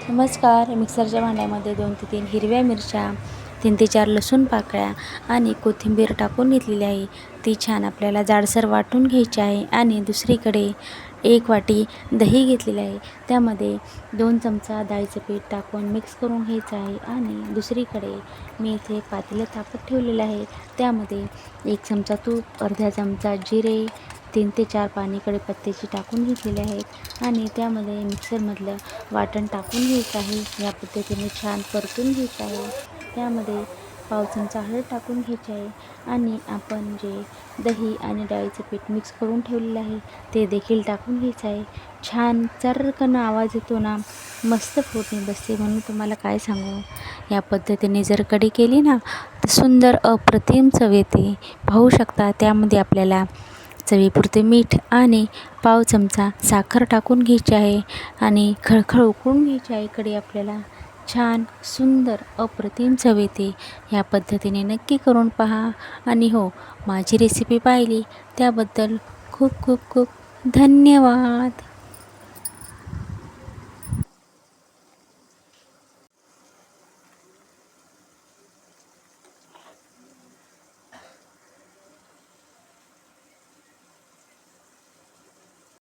नमस्कार. मिक्सरच्या भांड्यामध्ये 2 ते 3 हिरव्या मिरच्या, 3 ते 4 लसूण पाकळ्या आणि कोथिंबीर टाकून घेतलेली आहे. ती छान आपल्याला जाडसर वाटून घ्यायची आहे. आणि दुसरीकडे 1 वाटी दही घेतलेली आहे. त्यामध्ये 2 चमचा डाळीचं पीठ टाकून मिक्स करून घ्यायचं आहे. आणि दुसरीकडे मी इथे पातेलं तापत ठेवलेलं आहे. त्यामध्ये 1 चमचा तूप, अर्धा चमचा जिरे, 3 ते 4 पाने कढीपत्त्याची टाकून घेतलेले आहेत. आणि त्यामध्ये मिक्सरमधलं वाटण टाकून घ्यायचं आहे. या पद्धतीने छान परतून घ्यायचं आहे. त्यामध्ये पाव चमचा हळद टाकून घ्यायची आहे. आणि आपण जे दही आणि डाळीचं पीठ मिक्स करून ठेवलेलं आहे ते देखील टाकून घ्यायचं आहे. छान चर्रकन आवाज येतो ना, मस्त फोडणी बसते. म्हणून तुम्हाला काय सांगू, या पद्धतीने जर कढी केली ना तर सुंदर अप्रतिम चव येते. पाहू शकता, त्यामध्ये आपल्याला चवीपुरते मीठ आणि पाव चमचा साखर टाकून घ्यायची आहे. आणि खळखळ उकळून घ्यायची आहे कढी. आपल्याला छान सुंदर अप्रतिम चव येते. ह्या पद्धतीने नक्की करून पहा. आणि हो, माझी रेसिपी पाहिली त्याबद्दल खूप खूप खूप धन्यवाद.